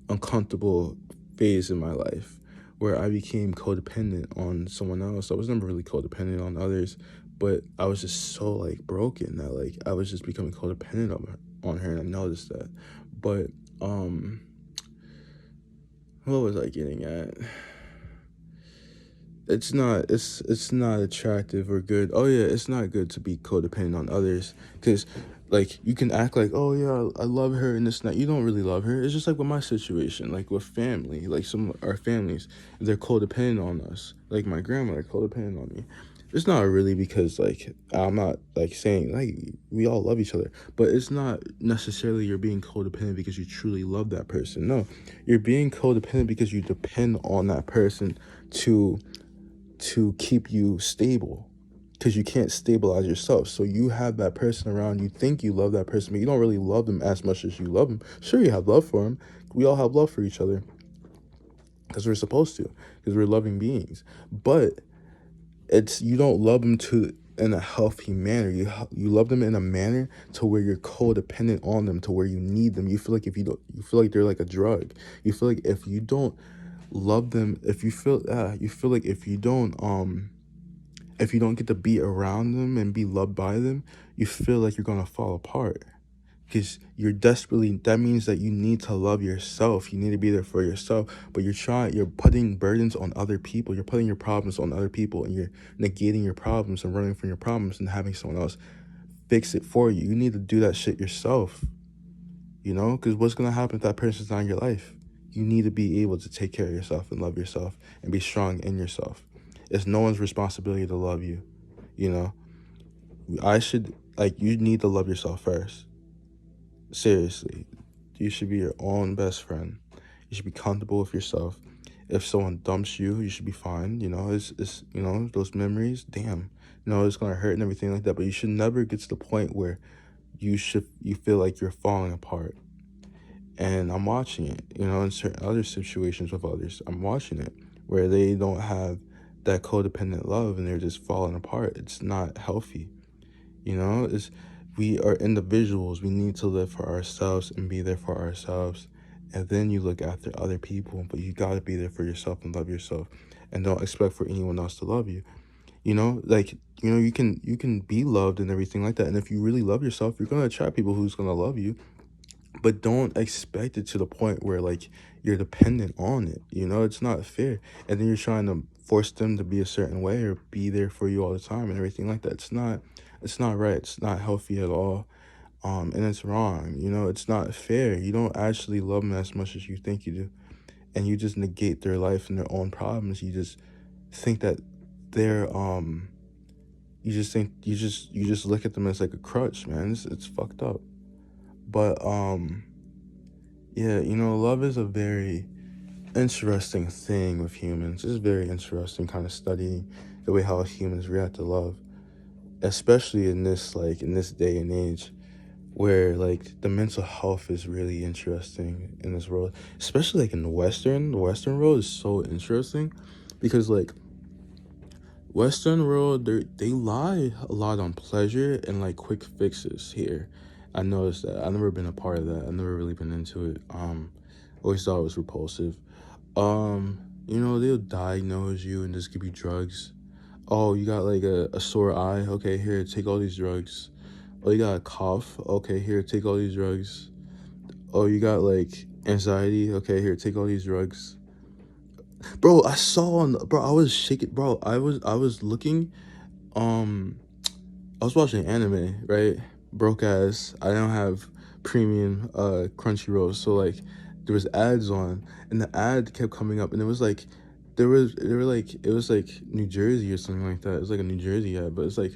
uncomfortable phase in my life, where I became codependent on someone else. I was never really codependent on others, but I was just so like broken that like I was just becoming codependent on her, and I noticed that. But what was I getting at? It's not attractive or good. Oh yeah, it's not good to be codependent on others, because like, you can act like, oh yeah, I love her and this and that. You don't really love her. It's just like with my situation, like with family, like some of our families, they're codependent on us. Like my grandmother codependent on me. It's not really because like, I'm not like saying like we all love each other, but it's not necessarily you're being codependent because you truly love that person. No, you're being codependent because you depend on that person to keep you stable, because you can't stabilize yourself. So you have that person around, you think you love that person, but you don't really love them as much as you love them. Sure, you have love for them. We all have love for each other because we're supposed to, because we're loving beings. But you don't love them in a healthy manner. You love them in a manner to where you're codependent on them, to where you need them. You feel like you feel like they're like a drug. You feel like if you don't love them, you feel like if you don't get to be around them and be loved by them, you feel like you're gonna fall apart, because that means that you need to love yourself. You need to be there for yourself, but you're putting burdens on other people. You're putting your problems on other people, and you're negating your problems and running from your problems and having someone else fix it for you. You need to do that shit yourself, you know, because what's gonna happen if that person's not in your life? You need to be able to take care of yourself and love yourself and be strong in yourself. It's no one's responsibility to love you, you know. Like, you need to love yourself first. Seriously. You should be your own best friend. You should be comfortable with yourself. If someone dumps you, you should be fine. It's those memories, damn. It's gonna hurt and everything like that. But you should never get to the point where you feel like you're falling apart. And I'm watching it, in certain other situations with others. I'm watching it where they don't have that codependent love and they're just falling apart. It's not healthy. It's we are individuals. We need to live for ourselves and be there for ourselves. And then you look after other people, but you gotta be there for yourself and love yourself. And don't expect for anyone else to love you. You can be loved and everything like that. And if you really love yourself, you're gonna attract people who's gonna love you, but don't expect it to the point where like you're dependent on it. It's not fair. And then you're trying to force them to be a certain way or be there for you all the time and everything like that. It's not right. It's not healthy at all. And it's wrong. It's not fair. You don't actually love them as much as you think you do. And you just negate their life and their own problems. You just think that they're you just look at them as like a crutch, man. It's fucked up. But yeah, love is a very interesting thing with humans. It's very interesting kind of studying the way how humans react to love, especially in this day and age where like the mental health is really interesting in this world, especially like in the western world is so interesting because like western world they lie a lot on pleasure and like quick fixes here. I noticed that. I've never been a part of that. I've never really been into it. Always thought it was repulsive. They'll diagnose you and just give you drugs. Oh, you got like a sore eye. Okay, here, take all these drugs. Oh, you got a cough. Okay, here, take all these drugs. Oh, you got like anxiety. Okay, here, take all these drugs. Bro, I was shaking, bro. I was looking. Um, I was watching anime, right? Broke ass. I don't have premium Crunchyroll, so like there was ads on, and the ad kept coming up, and it was like it was like New Jersey or something like that. It was like a New Jersey ad, but it's like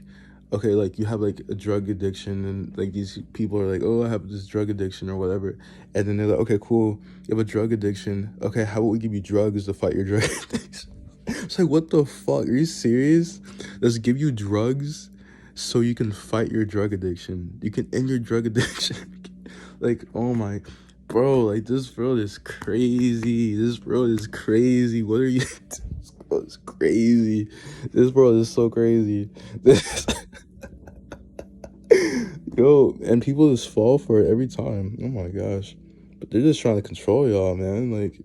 okay, like you have like a drug addiction, and like these people are like, oh, I have this drug addiction or whatever, and then they're like, okay, cool, you have a drug addiction. Okay, how about we give you drugs to fight your drug addiction? It's like, what the fuck? Are you serious? Let's give you drugs so you can fight your drug addiction. You can end your drug addiction. Like, oh my, bro, like this world is crazy. This world is crazy. What are you? This world is crazy. This world is so crazy. This, yo, and people just fall for it every time. Oh my gosh. But they're just trying to control y'all, man. Like,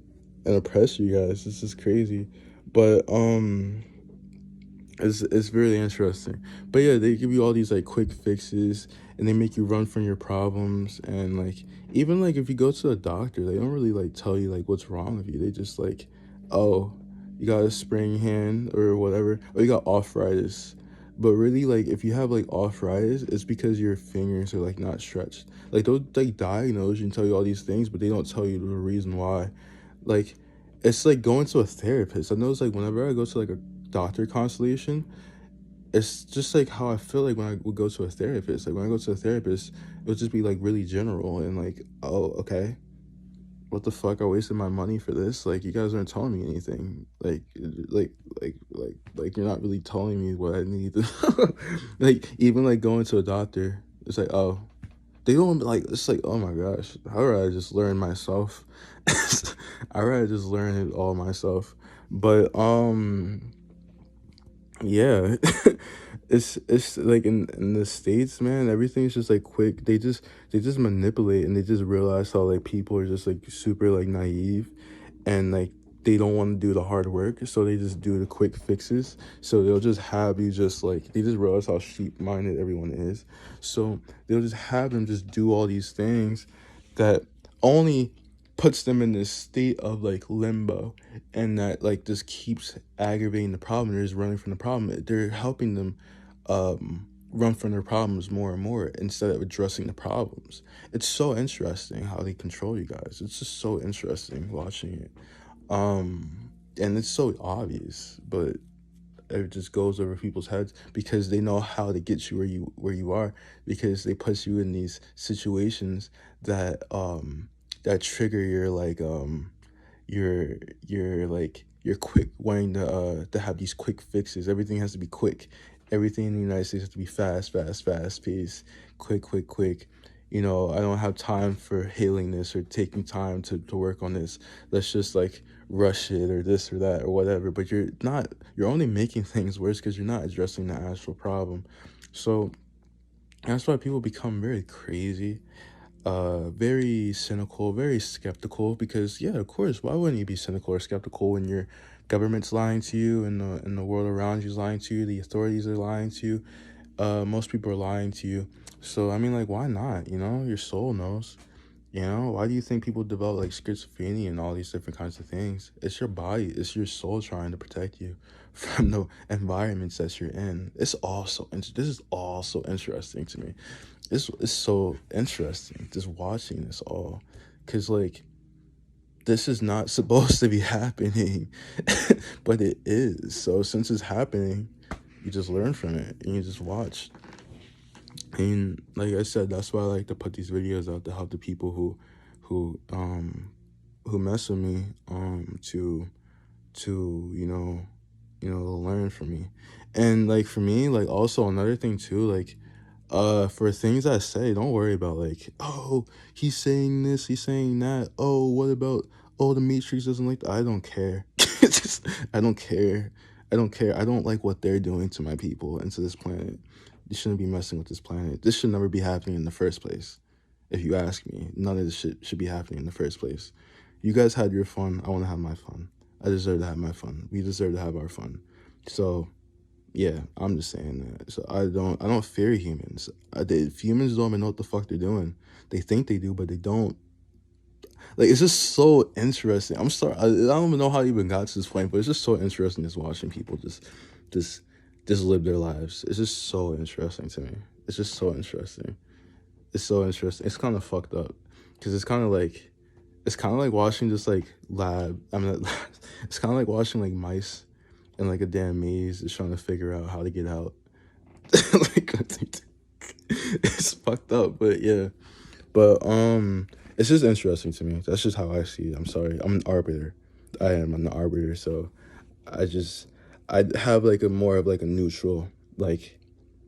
and oppress you guys. This is crazy. But it's really interesting. But yeah, they give you all these like quick fixes and they make you run from your problems, and like even like if you go to a doctor, they don't really like tell you like what's wrong with you. They just like, oh, you got a sprained hand or whatever, or you got arthritis. But really, like if you have like arthritis, it's because your fingers are like not stretched. Like they'll like diagnose you and tell you all these things, but they don't tell you the reason why. Like it's like going to a therapist. I know it's like whenever I go to like a doctor consultation, it's just like how I feel like when I would go to a therapist. Like when I go to a therapist, it would just be like really general and like, oh, okay, what the fuck? I wasted my money for this. Like you guys aren't telling me anything. Like you're not really telling me what I need to. Like even like going to a doctor, it's like, oh, they don't like. It's like, oh my gosh, how would I just learn myself? I rather just learn it all myself. But yeah. It's like in the States, man, everything's just like quick. They just manipulate, and they just realize how like people are just like super like naive, and like they don't want to do the hard work, so they just do the quick fixes. So they'll just have you just like they just realize how sheep minded everyone is. So they'll just have them just do all these things that only puts them in this state of like limbo, and that like just keeps aggravating the problem. They're just running from the problem. They're helping them run from their problems more and more instead of addressing the problems. It's so interesting how they control you guys. It's just so interesting watching it. And it's so obvious, but it just goes over people's heads because they know how to get you where you are, because they put you in these situations that that trigger your like you're quick wanting to have these quick fixes. Everything has to be quick. Everything in the United States has to be fast paced, quick. You know, I don't have time for healing this or taking time to work on this. Let's just like rush it or this or that or whatever. But you're only making things worse because you're not addressing the actual problem. So that's why people become very crazy, very cynical, very skeptical, because yeah, of course, why wouldn't you be cynical or skeptical when your government's lying to you and the world around you is lying to you, the authorities are lying to you, most people are lying to you. So I mean, like, why not? You know, your soul knows. You know, why do you think people develop like schizophrenia and all these different kinds of things? It's your body, it's your soul trying to protect you from the environments that you're in. This is all so interesting to me. It's so interesting just watching this all, because like this is not supposed to be happening, but it is. So since it's happening, you just learn from it and you just watch. And like I said, that's why I like to put these videos out to help the people who um who mess with me to learn from me. And like for me, like also another thing too, like for things I say, don't worry about like, oh, he's saying this, he's saying that. Oh, what about, oh, the Matrix doesn't like that. I don't care. I don't care. I don't care. I don't like what they're doing to my people and to this planet. You shouldn't be messing with this planet. This should never be happening in the first place. If you ask me, none of this shit should be happening in the first place. You guys had your fun. I want to have my fun. I deserve to have my fun. We deserve to have our fun. So yeah, I'm just saying that. So I don't fear humans. Humans don't even know what the fuck they're doing. They think they do, but they don't. Like, it's just so interesting. I'm sorry, I don't even know how I even got to this point, but it's just so interesting just watching people just, just live their lives. It's just so interesting to me. It's just so interesting. It's so interesting. It's kind of fucked up, because it's kind of like watching just like it's kind of like watching like mice in like a damn maze, just trying to figure out how to get out. Like, it's fucked up, but yeah. But it's just interesting to me. That's just how I see it. I'm sorry. I'm an arbiter. I'm the arbiter. So I just I have like a more of like a neutral, like,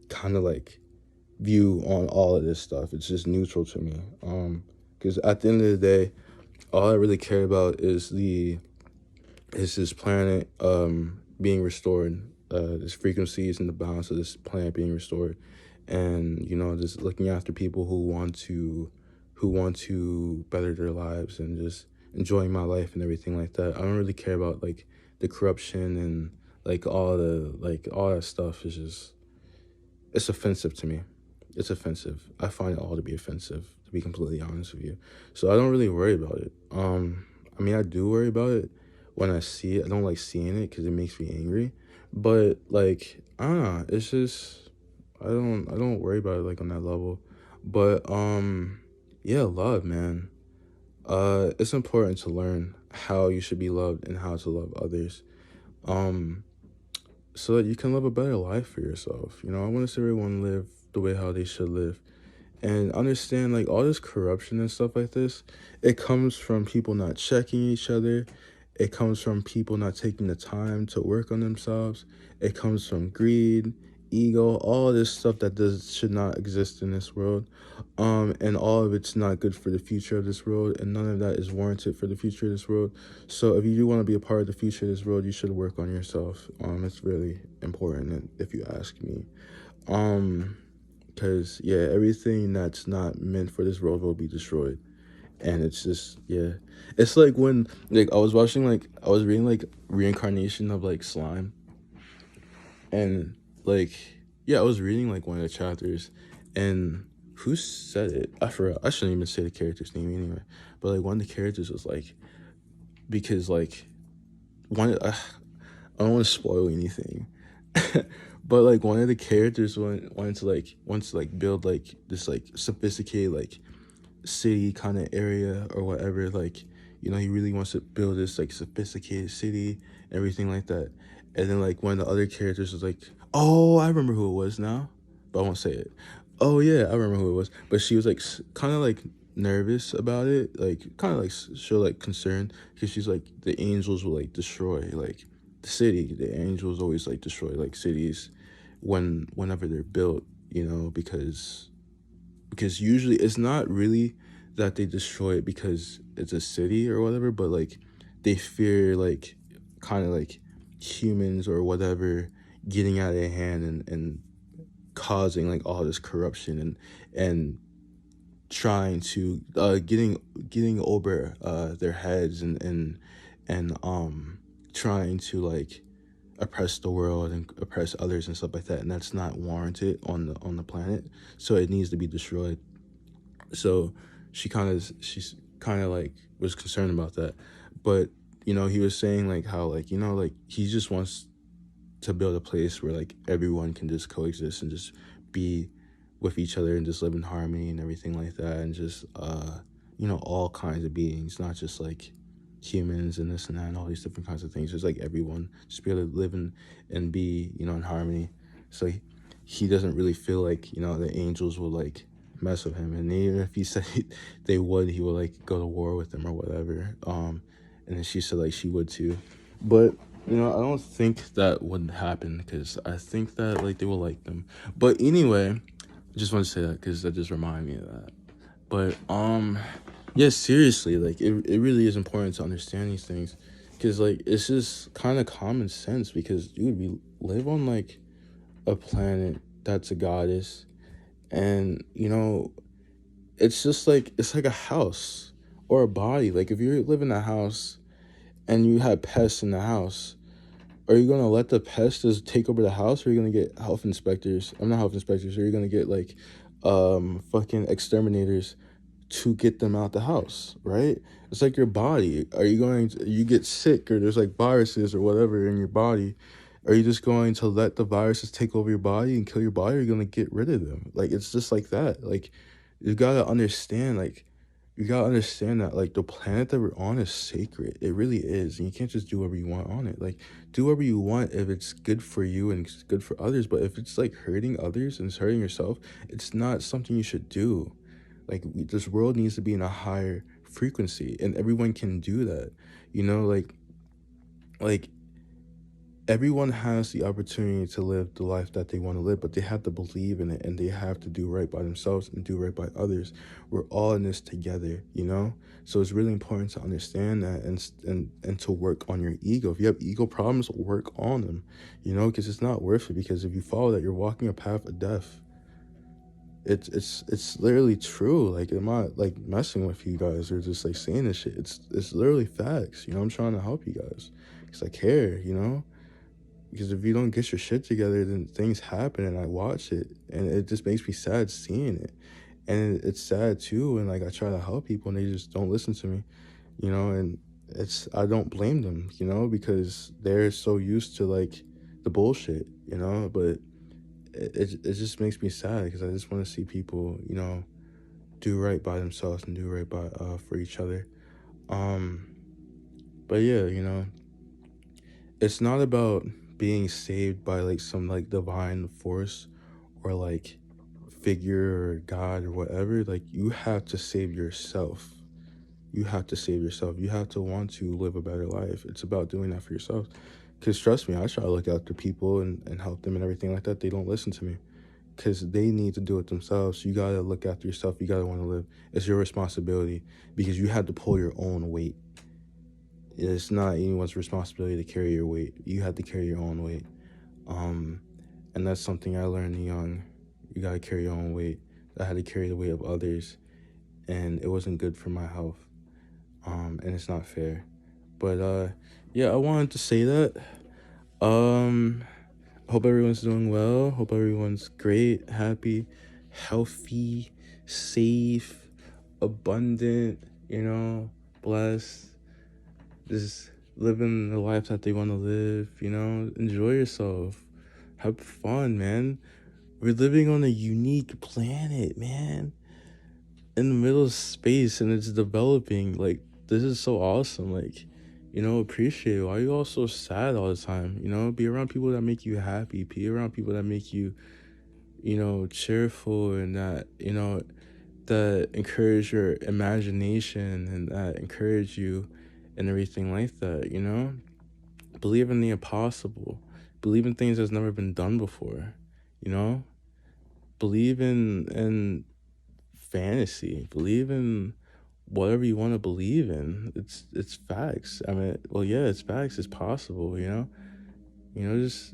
kind of like view on all of this stuff. It's just neutral to me. Because at the end of the day, all I really care about is this planet being restored, this frequencies and the balance of this planet being restored, and just looking after people who want to better their lives and just enjoying my life and everything like that. I don't really care about like the corruption and like all that stuff. Is just, it's offensive to me. It's offensive. I find it all to be offensive, to be completely honest with you. So I don't really worry about it. I mean, I do worry about it when I see it. I don't like seeing it because it makes me angry. But like, I don't know. It's just, I don't worry about it like on that level. But yeah, love, man. It's important to learn how you should be loved and how to love others. Um, so that you can live a better life for yourself. I want to see everyone live the way how they should live. And understand, like, all this corruption and stuff like this, it comes from people not checking each other. It comes from people not taking the time to work on themselves. It comes from greed, ego, all this stuff that should not exist in this world. And all of it's not good for the future of this world, and none of that is warranted for the future of this world. So if you do want to be a part of the future of this world, you should work on yourself. It's really important, if you ask me. Because yeah, everything that's not meant for this world will be destroyed. And it's just, yeah, it's like when, like, I was reading like reincarnation of like slime. And like, yeah, I was reading like one of the chapters, and who said it? I forgot. I shouldn't even say the character's name anyway. But like, one of the characters was like, because like I don't want to spoil anything, but like one of the characters wanted to like build like this like sophisticated like city kind of area or whatever. Like, he really wants to build this like sophisticated city, everything like that. And then like one of the other characters was like, oh, I remember who it was now, but I won't say it. Oh yeah, I remember who it was. But she was like kind of like nervous about it, like kind of like show like concern, because she's like, the angels will like destroy like the city. The angels always like destroy like cities whenever they're built, because usually it's not really that they destroy it because it's a city or whatever, but like they fear like kind of like humans or whatever getting out of hand and causing like all this corruption and trying to getting over their heads and trying to like oppress the world and oppress others and stuff like that, and that's not warranted on the planet, so it needs to be destroyed. So she's kind of like was concerned about that, but he was saying like how like like he just wants to build a place where like everyone can just coexist and just be with each other and just live in harmony and everything like that, and just all kinds of beings, not just like humans and this and that and all these different kinds of things, just like everyone just be able to live and be in harmony. So he doesn't really feel like the angels will like mess with him, and even if he said they would, he would like go to war with them or whatever. And then she said like she would too, but I don't think that would happen, because I think that like they will like them. But anyway, I just want to say that because that just reminded me of that. But yeah, seriously, like it really is important to understand these things, because like it's just kind of common sense, because dude, we live on like a planet that's a goddess, and it's just like it's like a house or a body. Like if you live in a house and you have pests in the house, are you gonna let the pests just take over the house, or are you gonna get health inspectors? I'm not health inspectors. Or are you gonna get like fucking exterminators to get them out the house, right? It's like your body. Are you going to, you get sick, or there's like viruses or whatever in your body, are you just going to let the viruses take over your body and kill your body, or are you going to get rid of them? Like, it's just like that. Like, you gotta understand, like, you gotta understand that, like, the planet that we're on is sacred. It really is. And you can't just do whatever you want on it. Like, do whatever you want if it's good for you and it's good for others. But if it's, like, hurting others and it's hurting yourself, it's not something you should do. Like, this world needs to be in a higher frequency, and everyone can do that. Like everyone has the opportunity to live the life that they want to live, but they have to believe in it, and they have to do right by themselves and do right by others. We're all in this together, so it's really important to understand that, and to work on your ego. If you have ego problems, work on them, because it's not worth it. Because if you follow that, you're walking a path of death. It's literally true. Like, I'm not like messing with you guys or just like saying this shit. It's literally facts. I'm trying to help you guys because I care. Because if you don't get your shit together, then things happen, and I watch it, and it just makes me sad seeing it. And it's sad too, and like I try to help people, and they just don't listen to me, and I don't blame them, because they're so used to like the bullshit, but it just makes me sad, because I just want to see people, do right by themselves and do right by for each other. But yeah, it's not about being saved by like some like divine force or like figure or God or whatever. Like, you have to save yourself. You have to save yourself. You have to want to live a better life. It's about doing that for yourself. Because trust me, I try to look after people and help them and everything like that. They don't listen to me because they need to do it themselves. You got to look after yourself. You got to want to live. It's your responsibility, because you have to pull your own weight. It's not anyone's responsibility to carry your weight. You have to carry your own weight. And that's something I learned young. You got to carry your own weight. I had to carry the weight of others, and it wasn't good for my health. And it's not fair. But yeah, I wanted to say that. Hope everyone's doing well. Hope everyone's great, happy, healthy, safe, abundant, blessed. Just living the life that they want to live, enjoy yourself. Have fun, man. We're living on a unique planet, man. In the middle of space, and it's developing. Like, this is so awesome. Like, Appreciate it. Why are you all so sad all the time? Be around people that make you happy. Be around people that make you, cheerful, and that encourage your imagination, and that encourage you and everything like that. Believe in the impossible. Believe in things that's never been done before. You know? Believe in fantasy. Believe in whatever you want to believe in. It's facts. I mean, well, yeah, it's facts. It's possible. Just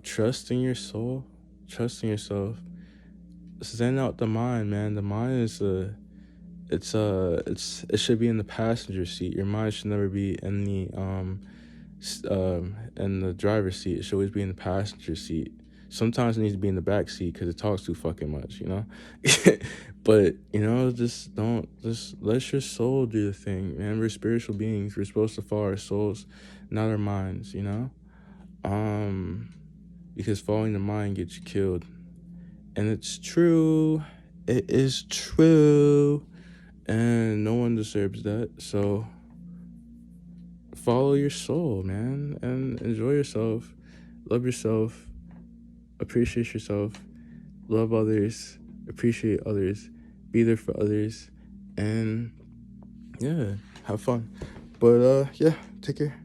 trust in your soul, trust in yourself. Send out the mind, man. The mind is it should be in the passenger seat. Your mind should never be in the driver's seat. It should always be in the passenger seat. Sometimes it needs to be in the back seat because it talks too fucking much. But just let your soul do the thing, man. We're spiritual beings. We're supposed to follow our souls, not our minds. Because following the mind gets you killed. And it's true. It is true. And no one deserves that. So follow your soul, man, and enjoy yourself. Love yourself. Appreciate yourself. Love others. Appreciate others. Be there for others. And yeah, have fun. But yeah, take care.